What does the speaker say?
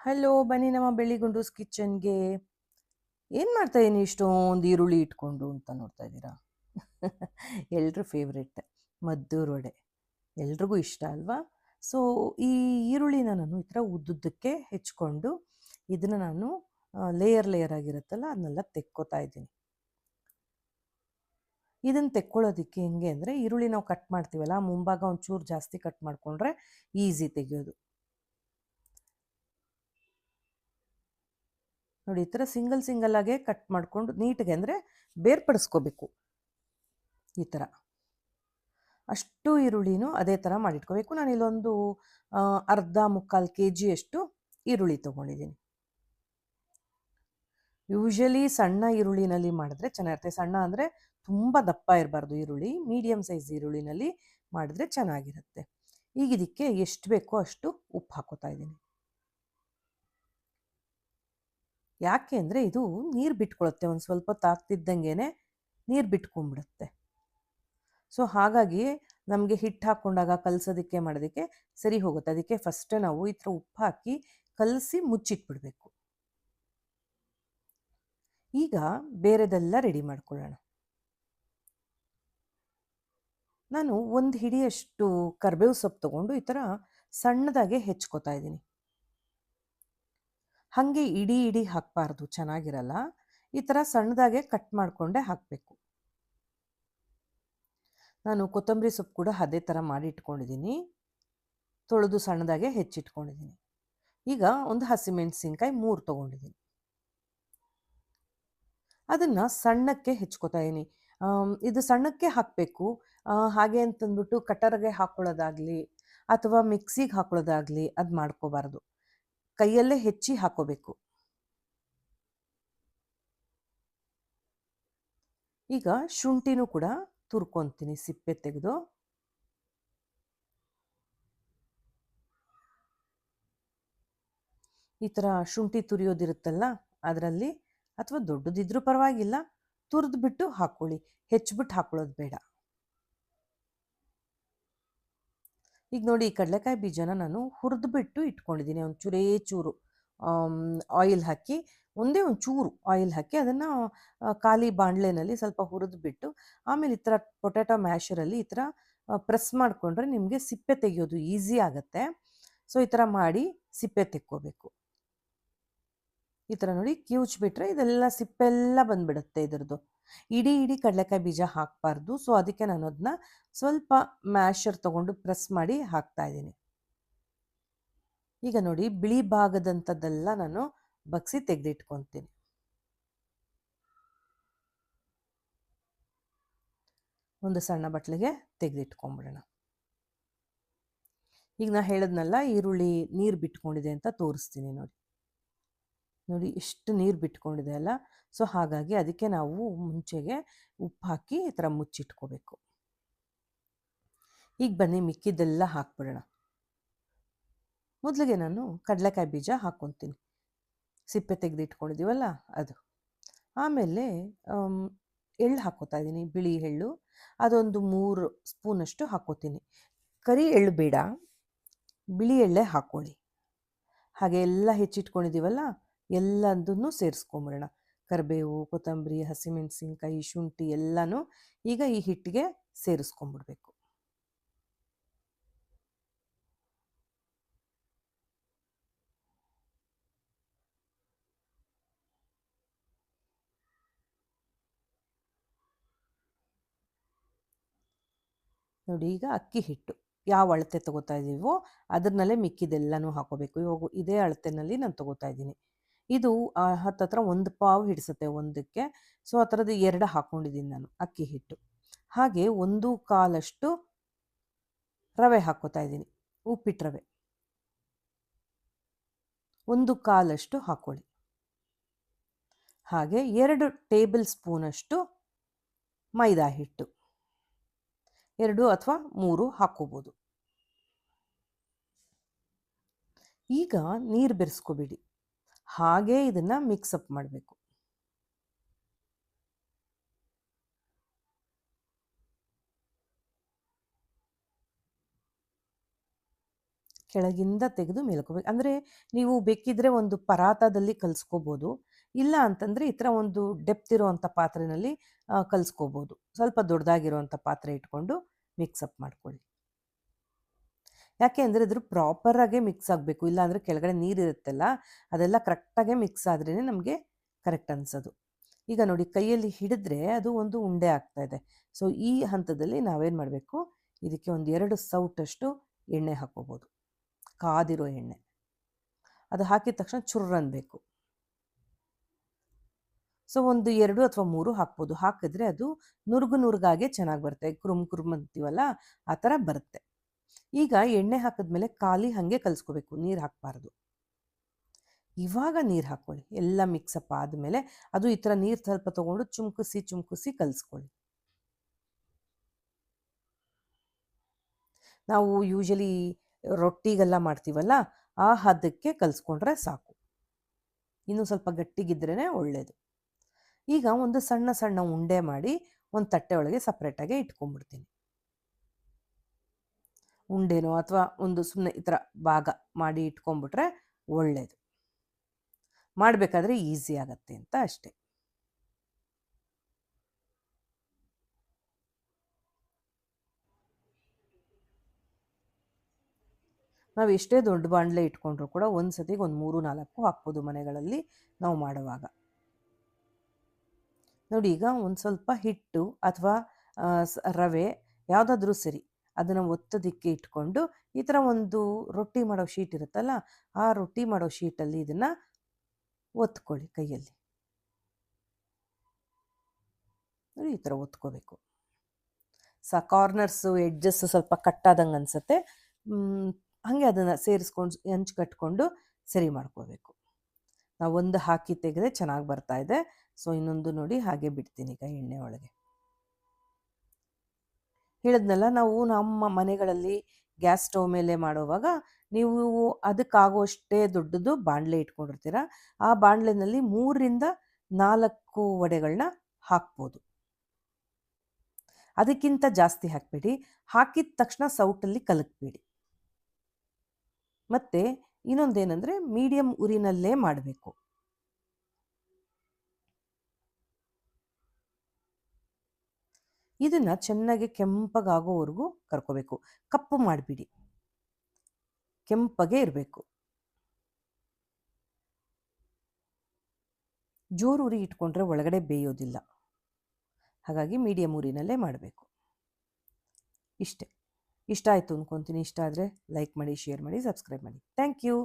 Hello, ಬನ್ನಿ ನಮ್ಮ ಬೆಳ್ಳಿಗುಂಡೂಸ್ ಕಿಚನ್ಗೆ. ಏನು ಮಾಡ್ತಾ ಇದೀನಿ ಇಷ್ಟೊಂದು ಈರುಳ್ಳಿ ಇಟ್ಕೊಂಡು ಅಂತ ನೋಡ್ತಾ ಇದ್ದೀರಾ? ಎಲ್ರ ಫೇವ್ರೆಟ್ ಮದ್ದೂರು ವಡೆ. ಎಲ್ರಿಗೂ ಇಷ್ಟ ಅಲ್ವಾ? ಸೊ ಈ ಈರುಳ್ಳಿನ ನಾನು ಈ ಥರ ಉದ್ದುದ್ದಕ್ಕೆ ಹೆಚ್ಕೊಂಡು ಇದನ್ನು ನಾನು ಲೇಯರ್ ಲೇಯರ್ ಆಗಿರುತ್ತಲ್ಲ ಅದನ್ನೆಲ್ಲ ತೆಕ್ಕೋತಾ ಇದ್ದೀನಿ. ಇದನ್ನು ತೆಕ್ಕೊಳ್ಳೋದಕ್ಕೆ ಹೆಂಗೆ ಅಂದರೆ, ಈರುಳ್ಳಿ ನಾವು ಕಟ್ ಮಾಡ್ತೀವಲ್ಲ, ಮುಂಭಾಗ ಒಂಚೂರು ಜಾಸ್ತಿ ಕಟ್ ಮಾಡಿಕೊಂಡ್ರೆ ಈಸಿ ತೆಗೆಯೋದು. ನೋಡಿ, ಈ ಥರ ಸಿಂಗಲ್ ಆಗೇ ಕಟ್ ಮಾಡಿಕೊಂಡು ನೀಟ್ಗೆ ಅಂದರೆ ಬೇರ್ಪಡಿಸ್ಕೋಬೇಕು. ಈ ಥರ ಅಷ್ಟು ಈರುಳ್ಳಿನೂ ಅದೇ ಥರ ಮಾಡಿಟ್ಕೋಬೇಕು. ನಾನು ಇಲ್ಲೊಂದು ಅರ್ಧ ಮುಕ್ಕಾಲು kg ಅಷ್ಟು ಈರುಳ್ಳಿ ತೊಗೊಂಡಿದ್ದೀನಿ. ಯೂಶಲಿ ಸಣ್ಣ ಈರುಳ್ಳಿನಲ್ಲಿ ಮಾಡಿದ್ರೆ ಚೆನ್ನಾಗಿರುತ್ತೆ. ಸಣ್ಣ ಅಂದರೆ ತುಂಬ ದಪ್ಪ ಇರಬಾರ್ದು ಈರುಳ್ಳಿ, ಮೀಡಿಯಮ್ ಸೈಜ್ ಈರುಳ್ಳಿನಲ್ಲಿ ಮಾಡಿದ್ರೆ ಚೆನ್ನಾಗಿರುತ್ತೆ. ಈಗ ಇದಕ್ಕೆ ಎಷ್ಟು ಬೇಕೋ ಅಷ್ಟು ಉಪ್ಪು ಹಾಕೋತಾ ಇದ್ದೀನಿ. ಯಾಕೆ ಅಂದರೆ ಇದು ನೀರು ಬಿಟ್ಕೊಳುತ್ತೆ, ಒಂದು ಸ್ವಲ್ಪ ಹೊತ್ತು ಆಗ್ತಿದ್ದಂಗೆ ನೀರು ಬಿಟ್ಕೊಂಡ್ಬಿಡುತ್ತೆ. ಸೊ ಹಾಗಾಗಿ ನಮಗೆ ಹಿಟ್ಟು ಹಾಕ್ಕೊಂಡಾಗ ಕಲಸೋದಕ್ಕೆ ಮಾಡೋದಕ್ಕೆ ಸರಿ ಹೋಗುತ್ತೆ. ಅದಕ್ಕೆ ಫಸ್ಟೇ ನಾವು ಈ ಥರ ಉಪ್ಪು ಹಾಕಿ ಕಲಸಿ ಮುಚ್ಚಿಟ್ಬಿಡ್ಬೇಕು. ಈಗ ಬೇರೆದೆಲ್ಲ ರೆಡಿ ಮಾಡ್ಕೊಳ್ಳೋಣ. ನಾನು ಒಂದು ಹಿಡಿಯಷ್ಟು ಕರಿಬೇವು ಸೊಪ್ಪು ತೊಗೊಂಡು ಈ ಥರ ಸಣ್ಣದಾಗೆ ಹೆಚ್ಕೋತಾ ಇದ್ದೀನಿ. ಹಾಗೆ ಇಡೀ ಹಾಕಬಾರ್ದು, ಚೆನ್ನಾಗಿರಲ್ಲ. ಈ ಥರ ಸಣ್ಣದಾಗೆ ಕಟ್ ಮಾಡಿಕೊಂಡೇ ಹಾಕಬೇಕು. ನಾನು ಕೊತ್ತಂಬರಿ ಸೊಪ್ಪು ಕೂಡ ಅದೇ ಥರ ಮಾಡಿ ಇಟ್ಕೊಂಡಿದ್ದೀನಿ. ತೊಳೆದು ಸಣ್ಣದಾಗೆ ಹೆಚ್ಚಿಟ್ಕೊಂಡಿದ್ದೀನಿ. ಈಗ ಒಂದು ಹಸಿಮೆಣಸಿನ್ಕಾಯಿ 3 ತೊಗೊಂಡಿದ್ದೀನಿ. ಅದನ್ನು ಸಣ್ಣಕ್ಕೆ ಹೆಚ್ಕೋತಾ ಇದ್ದೀನಿ. ಇದು ಸಣ್ಣಕ್ಕೆ ಹಾಕಬೇಕು. ಹಾಗೆ ಅಂತಂದ್ಬಿಟ್ಟು ಕಟರ್ಗೆ ಹಾಕ್ಕೊಳ್ಳೋದಾಗಲಿ ಅಥವಾ ಮಿಕ್ಸಿಗೆ ಹಾಕ್ಕೊಳ್ಳೋದಾಗಲಿ ಅದು ಮಾಡ್ಕೋಬಾರ್ದು. ಕೈಯಲ್ಲೇ ಹೆಚ್ಚಿ ಹಾಕೋಬೇಕು. ಈಗ ಶುಂಠಿನೂ ಕೂಡ ತುರ್ಕೊತೀನಿ ಸಿಪ್ಪೆ ತೆಗೆದು. ಈ ಥರ ಶುಂಠಿ ತುರಿಯೋದಿರುತ್ತಲ್ಲ ಅದರಲ್ಲಿ, ಅಥವಾ ದೊಡ್ಡದಿದ್ರೂ ಪರವಾಗಿಲ್ಲ, ತುರಿದ್ಬಿಟ್ಟು ಹಾಕ್ಕೊಳ್ಳಿ, ಹೆಚ್ಚಿಬಿಟ್ಟು ಹಾಕ್ಕೊಳ್ಳೋದು ಬೇಡ. ಈಗ ನೋಡಿ, ಈ ಕಡಲೆಕಾಯಿ ಬೀಜನ ನಾನು ಹುರಿದ್ಬಿಟ್ಟು ಇಟ್ಕೊಂಡಿದ್ದೀನಿ. ಒಂದು ಚೂರು ಆಯಿಲ್ ಹಾಕಿ, ಒಂದೇ ಒಂದು ಚೂರು ಆಯಿಲ್ ಹಾಕಿ ಅದನ್ನು ಖಾಲಿ ಬಾಣಲೆನಲ್ಲಿ ಸ್ವಲ್ಪ ಹುರಿದ್ಬಿಟ್ಟು, ಆಮೇಲೆ ಈ ಥರ ಪೊಟ್ಯಾಟೊ ಮ್ಯಾಶರಲ್ಲಿ ಈ ಥರ ಪ್ರೆಸ್ ಮಾಡಿಕೊಂಡ್ರೆ ನಿಮಗೆ ಸಿಪ್ಪೆ ತೆಗೆಯೋದು ಈಸಿ ಆಗುತ್ತೆ. ಸೊ ಈ ಥರ ಮಾಡಿ ಸಿಪ್ಪೆ ತೆಕ್ಕೋಬೇಕು. ಈ ಥರ ನೋಡಿ ಕಿವುಚ್ಬಿಟ್ರೆ ಇದೆಲ್ಲ ಸಿಪ್ಪೆಲ್ಲ ಬಂದುಬಿಡುತ್ತೆ ಇದರದ್ದು. ಇಡೀ ಕಡಲೆಕಾಯಿ ಬೀಜ ಹಾಕಬಾರ್ದು. ಸೊ ಅದಕ್ಕೆ ನಾನು ಅದನ್ನ ಸ್ವಲ್ಪ ಮ್ಯಾಶರ್ ತೊಗೊಂಡು ಪ್ರೆಸ್ ಮಾಡಿ ಹಾಕ್ತಾ ಇದ್ದೀನಿ. ಈಗ ನೋಡಿ, ಬಿಳಿ ಭಾಗದಂಥದ್ದೆಲ್ಲ ನಾನು ಬಗ್ಸಿ ತೆಗೆದಿಟ್ಕೊತೀನಿ. ಒಂದು ಸಣ್ಣ ಬಟ್ಲಿಗೆ ತೆಗೆದಿಟ್ಕೊಂಬಿಡೋಣ. ಈಗ ನಾ ಹೇಳಿದ್ನಲ್ಲ, ಈರುಳ್ಳಿ ನೀರು ಬಿಟ್ಕೊಂಡಿದೆ ಅಂತ ತೋರಿಸ್ತೀನಿ ನೋಡಿ. ನೋಡಿ ಎಷ್ಟು ನೀರು ಬಿಟ್ಕೊಂಡಿದೆ ಅಲ್ಲ. ಸೊ ಹಾಗಾಗಿ ಅದಕ್ಕೆ ನಾವು ಮುಂಚೆಗೆ ಉಪ್ಪು ಹಾಕಿ ಈ ಥರ ಮುಚ್ಚಿಟ್ಕೋಬೇಕು. ಈಗ ಬನ್ನಿ ಮಿಕ್ಕಿದ್ದೆಲ್ಲ ಹಾಕ್ಬಿಡೋಣ. ಮೊದಲಿಗೆ ನಾನು ಕಡಲೆಕಾಯಿ ಬೀಜ ಹಾಕ್ಕೊತೀನಿ, ಸಿಪ್ಪೆ ತೆಗೆದಿಟ್ಕೊಂಡಿದ್ದೀವಲ್ಲ ಅದು. ಆಮೇಲೆ ಎಳ್ಳು ಹಾಕ್ಕೋತಾ ಇದ್ದೀನಿ, ಬಿಳಿ ಎಳ್ಳು. ಅದೊಂದು 3 ಸ್ಪೂನಷ್ಟು ಹಾಕ್ಕೋತೀನಿ. ಕರಿ ಎಳ್ಳು ಬೇಡ, ಬಿಳಿ ಎಳ್ಳೆ ಹಾಕ್ಕೊಳ್ಳಿ. ಹಾಗೆ ಎಲ್ಲ ಹೆಚ್ಚಿಟ್ಕೊಂಡಿದ್ದೀವಲ್ಲ ಎಲ್ಲದನ್ನು ಸೇರಿಸ್ಕೊಂಬಿಡೋಣ. ಕರಿಬೇವು, ಕೊತ್ತಂಬರಿ, ಹಸಿಮೆಣಸಿನ್ಕಾಯಿ, ಶುಂಠಿ ಎಲ್ಲನೂ ಈಗ ಈ ಹಿಟ್ಟಿಗೆ ಸೇರಿಸ್ಕೊಂಬಿಡ್ಬೇಕು. ನೋಡಿ, ಈಗ ಅಕ್ಕಿ ಹಿಟ್ಟು ಯಾವ ಅಳತೆ ತೊಗೋತಾ ಇದ್ದೀವೋ ಅದರಲ್ಲೇ ಮಿಕ್ಕಿದೆಲ್ಲನೂ ಹಾಕೋಬೇಕು. ಇವಾಗ ಇದೇ ಅಳತೆನಲ್ಲಿ ನಾನು ತೊಗೋತಾ ಇದ್ದೀನಿ. ಇದು ಹತ್ತತ್ರ 1 ಪಾವು ಹಿಡಿಸುತ್ತೆ ಒಂದಕ್ಕೆ. ಸೊ ಆ ಥರದ್ದು 2 ಹಾಕ್ಕೊಂಡಿದ್ದೀನಿ ನಾನು ಅಕ್ಕಿ ಹಿಟ್ಟು. ಹಾಗೆ 1/4 ರವೆ ಹಾಕ್ಕೋತಾ ಇದ್ದೀನಿ, ಉಪ್ಪಿಟ್ಟು ರವೆ 1/4 ಹಾಕ್ಕೊಳ್ಳಿ. ಹಾಗೆ 2 ಟೇಬಲ್ ಸ್ಪೂನಷ್ಟು ಮೈದಾ ಹಿಟ್ಟು, 2 ಅಥವಾ 3 ಹಾಕ್ಕೋಬೋದು. ಈಗ ನೀರು ಬೆರೆಸ್ಕೋಬೇಡಿ, ಹಾಗೇ ಇದನ್ನು ಮಿಕ್ಸಪ್ ಮಾಡಬೇಕು. ಕೆಳಗಿಂದ ತೆಗೆದು ಮೇಲ್ಕೋಬೇಕು. ಅಂದರೆ ನೀವು ಬೇಕಿದ್ರೆ ಒಂದು ಪರಾತದಲ್ಲಿ ಕಲಿಸ್ಕೋಬೋದು, ಇಲ್ಲ ಅಂತಂದರೆ ಈ ಥರ ಒಂದು ಡೆಪ್ತ್ ಇರೋವಂಥ ಪಾತ್ರೆಯಲ್ಲಿ ಕಲಿಸ್ಕೋಬೋದು. ಸ್ವಲ್ಪ ದೊಡ್ಡದಾಗಿರೋವಂಥ ಪಾತ್ರೆ ಇಟ್ಕೊಂಡು ಮಿಕ್ಸಪ್ ಮಾಡ್ಕೊಳ್ಳಿ. ಯಾಕೆ ಅಂದರೆ ಇದ್ರ ಪ್ರಾಪರಾಗೆ ಮಿಕ್ಸ್ ಆಗಬೇಕು, ಇಲ್ಲಾಂದರೆ ಕೆಳಗಡೆ ನೀರಿರುತ್ತಲ್ಲ ಅದೆಲ್ಲ ಕರೆಕ್ಟಾಗೆ ಮಿಕ್ಸ್ ಆದ್ರೇ ನಮಗೆ ಕರೆಕ್ಟ್ ಅನಿಸೋದು. ಈಗ ನೋಡಿ ಕೈಯಲ್ಲಿ ಹಿಡಿದ್ರೆ ಅದು ಒಂದು ಉಂಡೆ ಆಗ್ತಾಯಿದೆ. ಸೊ ಈ ಹಂತದಲ್ಲಿ ನಾವೇನು ಮಾಡಬೇಕು, ಇದಕ್ಕೆ ಒಂದು 2 ಸೌಟಷ್ಟು ಎಣ್ಣೆ ಹಾಕ್ಕೋಬೋದು, ಕಾದಿರೋ ಎಣ್ಣೆ. ಅದು ಹಾಕಿದ ತಕ್ಷಣ ಚುರ್ರ್ ಅನ್ಬೇಕು. ಸೊ ಒಂದು 2 ಅಥವಾ 3 ಹಾಕ್ಬೋದು. ಹಾಕಿದ್ರೆ ಅದು ನುರ್ಗಾಗೆ ಚೆನ್ನಾಗಿ ಬರುತ್ತೆ. ಕುರುಮ್ ಅಂತೀವಲ್ಲ ಆ ಥರ ಬರುತ್ತೆ. ಈಗ ಎಣ್ಣೆ ಹಾಕಿದ್ಮೇಲೆ ಖಾಲಿ ಹಾಗೆ ಕಲಿಸ್ಕೋಬೇಕು, ನೀರು ಹಾಕಬಾರ್ದು. ಇವಾಗ ನೀರು ಹಾಕ್ಕೊಳ್ಳಿ, ಎಲ್ಲ ಮಿಕ್ಸಪ್ ಆದಮೇಲೆ ಅದು ಈ ಥರ ನೀರು ಸ್ವಲ್ಪ ತೊಗೊಂಡು ಚುಮ್ಕಿಸಿ ಕಲಿಸ್ಕೊಳ್ಳಿ. ನಾವು ಯೂಶಲಿ ರೊಟ್ಟಿಗೆಲ್ಲ ಮಾಡ್ತೀವಲ್ಲ ಆ ಹದಕ್ಕೆ ಕಲಿಸ್ಕೊಂಡ್ರೆ ಸಾಕು. ಇನ್ನೂ ಸ್ವಲ್ಪ ಗಟ್ಟಿಗಿದ್ರೇ ಒಳ್ಳೆಯದು. ಈಗ ಒಂದು ಸಣ್ಣ ಸಣ್ಣ ಉಂಡೆ ಮಾಡಿ ಒಂದು ತಟ್ಟೆ ಒಳಗೆ ಸಪ್ರೇಟಾಗಿ ಇಟ್ಕೊಂಡ್ಬಿಡ್ತೀನಿ. ಉಂಡೆನೋ ಅಥವಾ ಒಂದು ಸುಮ್ಮನೆ ಈ ಥರ ಭಾಗ ಮಾಡಿ ಇಟ್ಕೊಂಡ್ಬಿಟ್ರೆ ಒಳ್ಳೆಯದು. ಮಾಡಬೇಕಾದ್ರೆ ಈಸಿ ಆಗತ್ತೆ ಅಂತ ಅಷ್ಟೆ. ನಾವು ಎಷ್ಟೇ ದೊಡ್ಡ ಬಾಣಲೆ ಇಟ್ಕೊಂಡ್ರೂ ಕೂಡ ಒಂದು ಸತಿಗೆ ಒಂದು 3-4 ಹಾಕ್ಬೋದು ಮನೆಗಳಲ್ಲಿ ನಾವು ಮಾಡುವಾಗ. ನೋಡಿ ಈಗ ಒಂದು ಸ್ವಲ್ಪ ಹಿಟ್ಟು ಅಥವಾ ರವೆ ಯಾವುದಾದ್ರೂ ಸರಿ, ಅದನ್ನು ಒತ್ತೋದಕ್ಕೆ ಇಟ್ಕೊಂಡು ಈ ಥರ ಒಂದು ರೊಟ್ಟಿ ಮಾಡೋ ಶೀಟ್ ಇರುತ್ತಲ್ಲ, ಆ ರೊಟ್ಟಿ ಮಾಡೋ ಶೀಟಲ್ಲಿ ಇದನ್ನು ಒತ್ಕೊಳ್ಳಿ ಕೈಯಲ್ಲಿ. ನೋಡಿ ಈ ಥರ ಒತ್ಕೋಬೇಕು. ಕಾರ್ನರ್ಸು ಎಡ್ಜಸ್ಸು ಸ್ವಲ್ಪ ಕಟ್ಟಾದಂಗೆ ಅನಿಸುತ್ತೆ, ಹಾಗೆ ಅದನ್ನು ಸೇರಿಸ್ಕೊಂಡು ಹೆಂಚು ಕಟ್ಕೊಂಡು ಸರಿ ಮಾಡ್ಕೋಬೇಕು. ನಾವು ಒಂದು ಹಾಕಿ ತೆಗೆದ್ರೆ ಚೆನ್ನಾಗಿ ಬರ್ತಾ ಇದೆ. ಸೊ ಇನ್ನೊಂದು ನೋಡಿ ಹಾಗೆ ಬಿಡ್ತೀನಿ ಈಗ ಎಣ್ಣೆ ಒಳಗೆ. ಹೇಳಿದ್ನಲ್ಲ, ನಾವು ನಮ್ಮ ಮನೆಗಳಲ್ಲಿ ಗ್ಯಾಸ್ ಸ್ಟವ್ ಮೇಲೆ ಮಾಡುವಾಗ ನೀವು ಅದಕ್ಕಾಗುವಷ್ಟೇ ದೊಡ್ಡದು ಬಾಣಲೆ ಇಟ್ಕೊಂಡಿರ್ತೀರ. ಆ ಬಾಣಲೆನಲ್ಲಿ 3-4 ವಡೆಗಳನ್ನ ಹಾಕ್ಬೋದು. ಅದಕ್ಕಿಂತ ಜಾಸ್ತಿ ಹಾಕಬೇಡಿ. ಹಾಕಿದ ತಕ್ಷಣ ಸೌಟಲ್ಲಿ ಕಲಕಬೇಡಿ. ಮತ್ತು ಇನ್ನೊಂದೇನೆಂದರೆ ಮೀಡಿಯಮ್ ಉರಿನಲ್ಲೇ ಮಾಡಬೇಕು. ಇದನ್ನು ಚೆನ್ನಾಗಿ ಕೆಂಪಗಾಗೋವರೆಗೂ ಕರ್ಕೋಬೇಕು. ಕಪ್ಪು ಮಾಡಿಬಿಡಿ, ಕೆಂಪಗೆ ಇರಬೇಕು. ಜೋರು ಉರಿ ಇಟ್ಕೊಂಡ್ರೆ ಒಳಗಡೆ ಬೇಯೋದಿಲ್ಲ, ಹಾಗಾಗಿ ಮೀಡಿಯಮ್ ಉರಿನಲ್ಲೇ ಮಾಡಬೇಕು. ಇಷ್ಟ ಆಯಿತು ಅಂದ್ಕೊತೀನಿ. ಇಷ್ಟ ಆದರೆ ಲೈಕ್ ಮಾಡಿ, ಶೇರ್ ಮಾಡಿ, ಸಬ್ಸ್ಕ್ರೈಬ್ ಮಾಡಿ. Thank you.